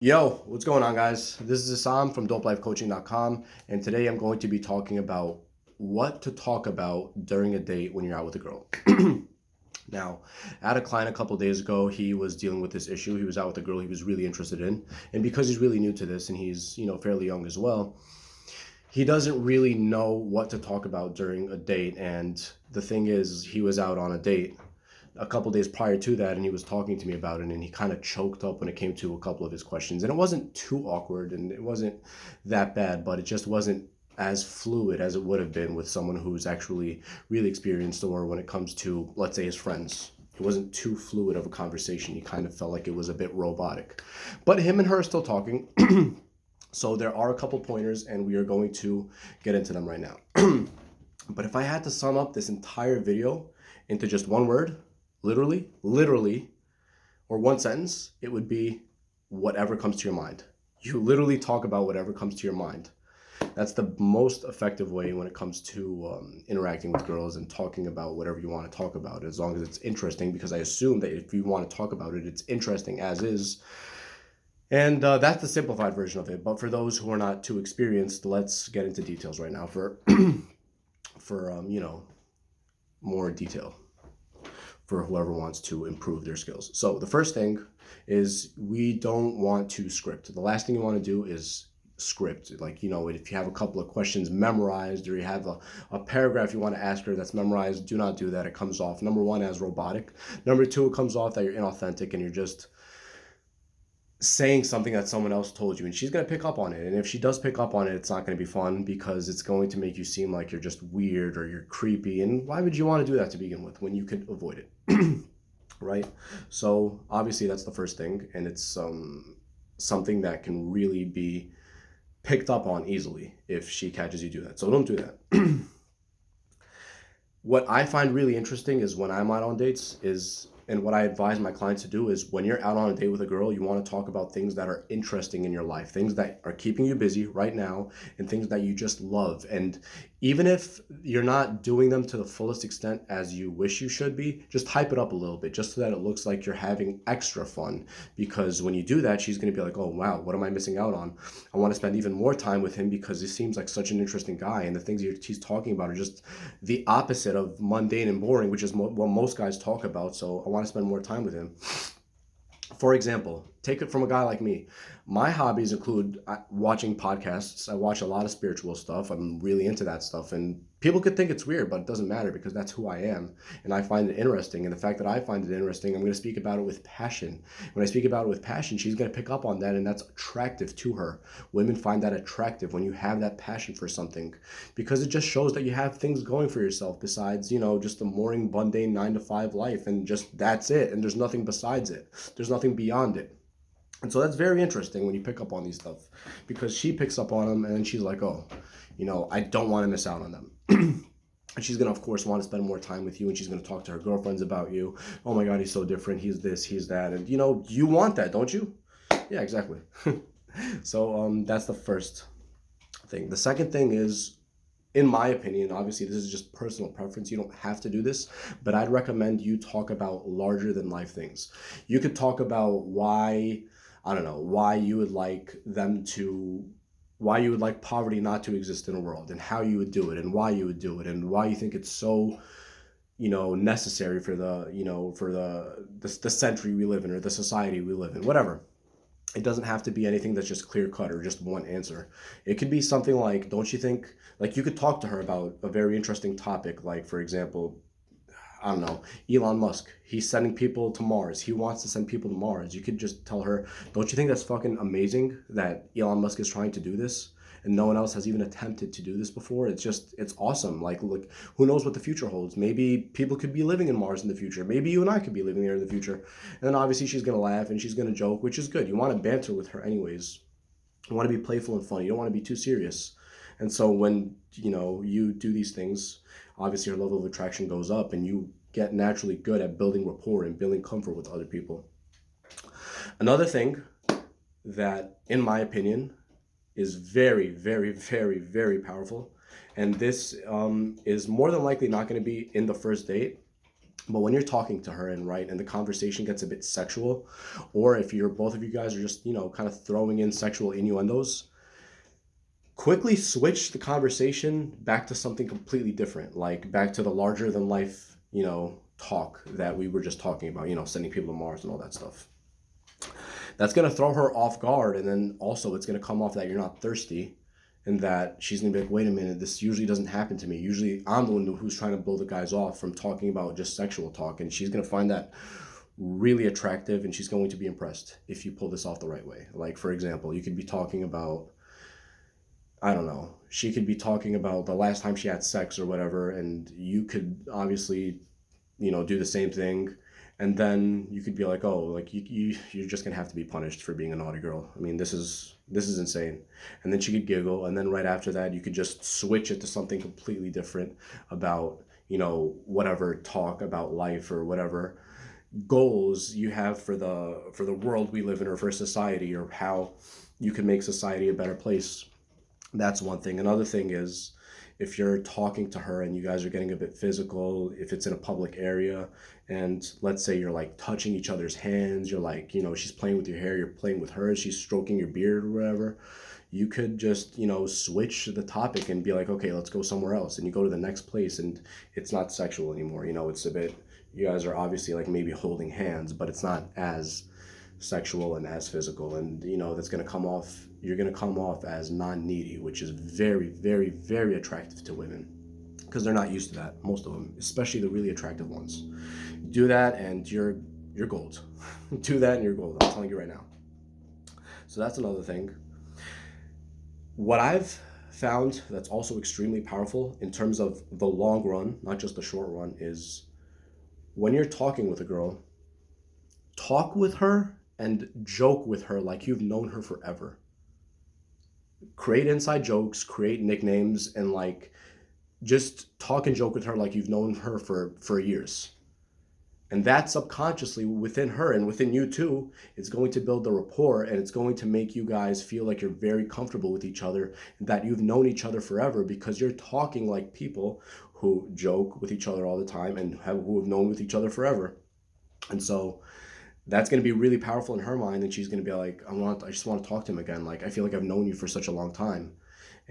Yo, what's going on, guys? This is Assam from dopelifecoaching.com, and today I'm going to be talking about what to talk about during a date when you're out with a girl. Now, I had a client a couple of days ago. He was dealing with this issue. He was out with a girl he was really interested in, and because he's really new to this and he's, fairly young as well, he doesn't really know what to talk about during a date. And the thing is, he was out on a date a couple days prior to that, and he was talking to me about it, and he kind of choked up when it came to a couple of his questions. And it wasn't too awkward and it wasn't that bad, but it just wasn't as fluid as it would have been with someone who's actually really experienced, or when it comes to, let's say, his friends. It wasn't too fluid of a conversation. He kind of felt like it was a bit robotic, but him and her are still talking. So there are a couple pointers, and we are going to get into them right now. But if I had to sum up this entire video into just one word, literally, or one sentence, it would be whatever comes to your mind. You literally talk about whatever comes to your mind. That's the most effective way when it comes to interacting with girls and talking about whatever you want to talk about, as long as it's interesting, because I assume that if you want to talk about it, it's interesting as is. And that's the simplified version of it. But for those who are not too experienced, let's get into details right now for more detail for whoever wants to improve their skills. So the first thing is, we don't want to script. The last thing you want to do is script. Like, if you have a couple of questions memorized, or you have a paragraph you want to ask her that's memorized, do not do that. It comes off, number one, as robotic. Number two, it comes off that you're inauthentic and you're just saying something that someone else told you, and she's going to pick up on it. And if she does pick up on it, it's not going to be fun, because it's going to make you seem like you're just weird or you're creepy. And why would you want to do that to begin with when you could avoid it? Right? So obviously that's the first thing, and it's something that can really be picked up on easily if she catches you do that. So don't do that. What I find really interesting is, when I'm out on dates, and what I advise my clients to do is, when you're out on a date with a girl, you want to talk about things that are interesting in your life, things that are keeping you busy right now, and things that you just love. And even if you're not doing them to the fullest extent as you wish you should be, just hype it up a little bit, just so that it looks like you're having extra fun. Because when you do that, she's going to be like, oh, wow, what am I missing out on? I want to spend even more time with him, because he seems like such an interesting guy, and the things he's talking about are just the opposite of mundane and boring, which is what most guys talk about. So I want to spend more time with him. For example, take it from a guy like me. My hobbies include watching podcasts. I watch a lot of spiritual stuff. I'm really into that stuff. And people could think it's weird, but it doesn't matter, because that's who I am. And I find it interesting. And the fact that I find it interesting, I'm going to speak about it with passion. When I speak about it with passion, she's going to pick up on that. And that's attractive to her. Women find that attractive when you have that passion for something, because it just shows that you have things going for yourself besides, just a boring, mundane 9 to 5 life. And just that's it. And there's nothing besides it. There's nothing beyond it. And so that's very interesting when you pick up on these stuff, because she picks up on them, and then she's like, oh, I don't want to miss out on them. And she's going to, of course, want to spend more time with you, and she's going to talk to her girlfriends about you. Oh my God, he's so different. He's this, he's that. And, you want that, don't you? Yeah, exactly. So that's the first thing. The second thing is, in my opinion, obviously this is just personal preference, you don't have to do this, but I'd recommend you talk about larger than life things. You could talk about why, I don't know, why you would like poverty not to exist in a world, and how you would do it, and why you would do it, and why you think it's so, necessary for the century we live in, or the society we live in, whatever. It doesn't have to be anything that's just clear cut or just one answer. It could be something like, don't you think, like, you could talk to her about a very interesting topic, like, for example, I don't know, Elon Musk. He's sending people to Mars. He wants to send people to Mars. You could just tell her, don't you think that's fucking amazing that Elon Musk is trying to do this? And no one else has even attempted to do this before. It's awesome. Like, look, who knows what the future holds? Maybe people could be living in Mars in the future. Maybe you and I could be living there in the future. And then obviously she's going to laugh and she's going to joke, which is good. You want to banter with her anyways. You want to be playful and funny. You don't want to be too serious. And so when, you do these things, obviously your level of attraction goes up, and you get naturally good at building rapport and building comfort with other people. Another thing that, in my opinion, is very, very, very, very powerful, and this is more than likely not going to be in the first date, But when you're talking to her and the conversation gets a bit sexual, or if you're both of you guys are just, kind of throwing in sexual innuendos, quickly switch the conversation back to something completely different, like back to the larger than life, talk that we were just talking about, sending people to Mars and all that stuff. That's going to throw her off guard. And then also it's going to come off that you're not thirsty, and that she's going to be like, wait a minute, this usually doesn't happen to me. Usually I'm the one who's trying to blow the guys off from talking about just sexual talk. And she's going to find that really attractive, and she's going to be impressed if you pull this off the right way. Like, for example, you could be talking about, I don't know, she could be talking about the last time she had sex or whatever, and you could obviously, do the same thing. And then you could be like, oh, like you're just gonna have to be punished for being a naughty girl. I mean, this is insane. And then she could giggle, and then right after that, you could just switch it to something completely different about, whatever talk about life or whatever goals you have for the world we live in, or for society, or how you can make society a better place. That's one thing. Another thing is, if you're talking to her and you guys are getting a bit physical, if it's in a public area, and let's say you're like touching each other's hands, you're like, she's playing with your hair, you're playing with her, she's stroking your beard or whatever, you could just, switch the topic and be like, okay, let's go somewhere else. And you go to the next place, and it's not sexual anymore. It's a bit, you guys are obviously like maybe holding hands, but it's not as sexual and as physical. And that's going to come off, you're going to come off as non-needy, which is very, very, very attractive to women, because they're not used to that, most of them, especially the really attractive ones. Do that and you're gold. Do that and you're gold, I'm telling you right now. So that's another thing. What I've found that's also extremely powerful in terms of the long run, not just the short run, is when you're talking with a girl, talk with her and joke with her like you've known her forever. Create inside jokes, create nicknames, and like just talk and joke with her like you've known her for years. And that subconsciously within her and within you too, it's going to build the rapport, and it's going to make you guys feel like you're very comfortable with each other, and that you've known each other forever, because you're talking like people who joke with each other all the time and who have known with each other forever. And so that's going to be really powerful in her mind, and she's going to be like, I just want to talk to him again. Like, I feel like I've known you for such a long time.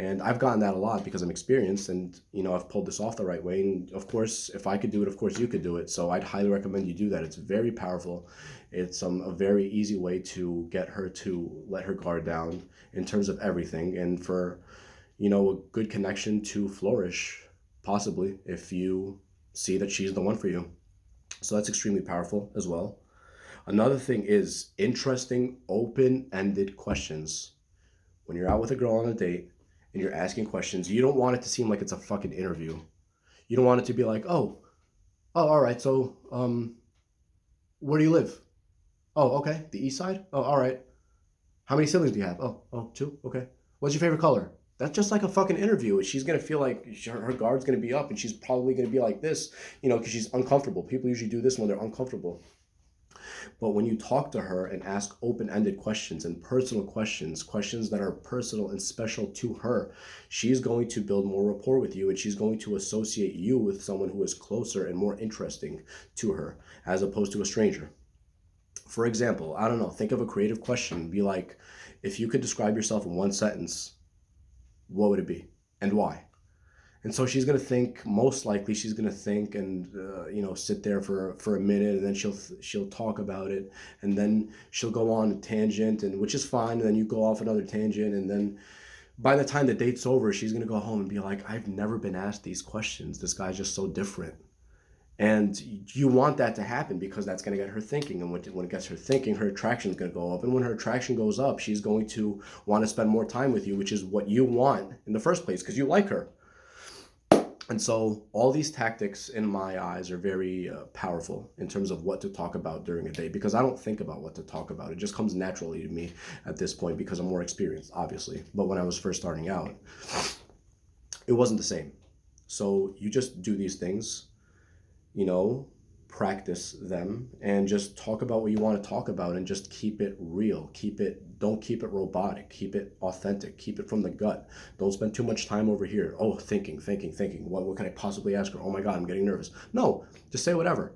And I've gotten that a lot because I'm experienced, and I've pulled this off the right way. And of course, if I could do it, of course you could do it. So I'd highly recommend you do that. It's very powerful. It's a very easy way to get her to let her guard down in terms of everything, and for a good connection to flourish, possibly, if you see that she's the one for you. So that's extremely powerful as well. Another thing is interesting, open-ended questions. When you're out with a girl on a date and you're asking questions, you don't want it to seem like it's a fucking interview. You don't want it to be like, oh, all right, so, where do you live? Oh, okay, the east side? Oh, all right. How many siblings do you have? Oh, two, okay. What's your favorite color? That's just like a fucking interview. She's going to feel like her guard's going to be up, and she's probably going to be like this, because she's uncomfortable. People usually do this when they're uncomfortable. But when you talk to her and ask open-ended questions and personal questions, questions that are personal and special to her, she's going to build more rapport with you, and she's going to associate you with someone who is closer and more interesting to her, as opposed to a stranger. For example, I don't know, think of a creative question. Be like, if you could describe yourself in one sentence, what would it be and why? And so she's going to think, most likely she's going to think and, sit there for a minute, and then she'll talk about it, and then she'll go on a tangent, and which is fine. And then you go off another tangent. And then by the time the date's over, she's going to go home and be like, I've never been asked these questions. This guy's just so different. And you want that to happen, because that's going to get her thinking. And when it gets her thinking, her attraction is going to go up. And when her attraction goes up, she's going to want to spend more time with you, which is what you want in the first place, because you like her. And so all these tactics, in my eyes, are very powerful in terms of what to talk about during a date, because I don't think about what to talk about. It just comes naturally to me at this point, because I'm more experienced, obviously. But when I was first starting out, it wasn't the same. So you just do these things, practice them and just talk about what you want to talk about and just keep it real. Don't keep it robotic. Keep it authentic. Keep it from the gut. Don't spend too much time over here. Oh, thinking. What can I possibly ask her? Oh my God, I'm getting nervous. No, just say whatever.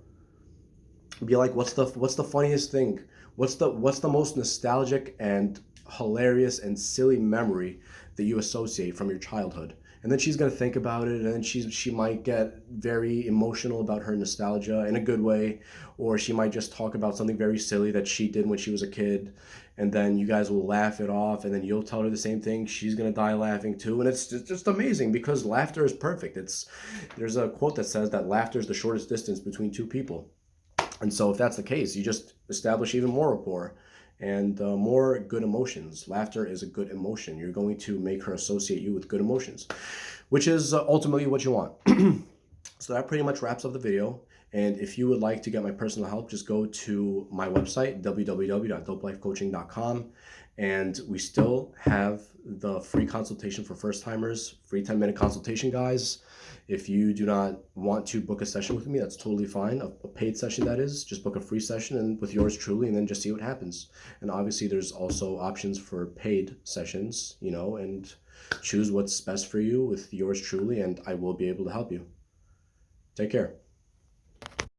Be like, what's the funniest thing? What's the most nostalgic and hilarious and silly memory that you associate from your childhood? And then she's gonna think about it, and then she might get very emotional about her nostalgia in a good way, or she might just talk about something very silly that she did when she was a kid, and then you guys will laugh it off, and then you'll tell her the same thing. She's gonna die laughing too, and it's just amazing because laughter is perfect. There's a quote that says that laughter is the shortest distance between two people. And so if that's the case, you just establish even more rapport and more good emotions. Laughter is a good emotion. You're going to make her associate you with good emotions, which is ultimately what you want. So that pretty much wraps up the video. And if you would like to get my personal help, just go to my website, www.dopelifecoaching.com. And we still have the free consultation for first timers, free 10-minute consultation, guys. If you do not want to book a session with me, that's totally fine. A paid session, that is. Just book a free session and with yours truly, and then just see what happens. And obviously, there's also options for paid sessions, and choose what's best for you with yours truly, and I will be able to help you. Take care.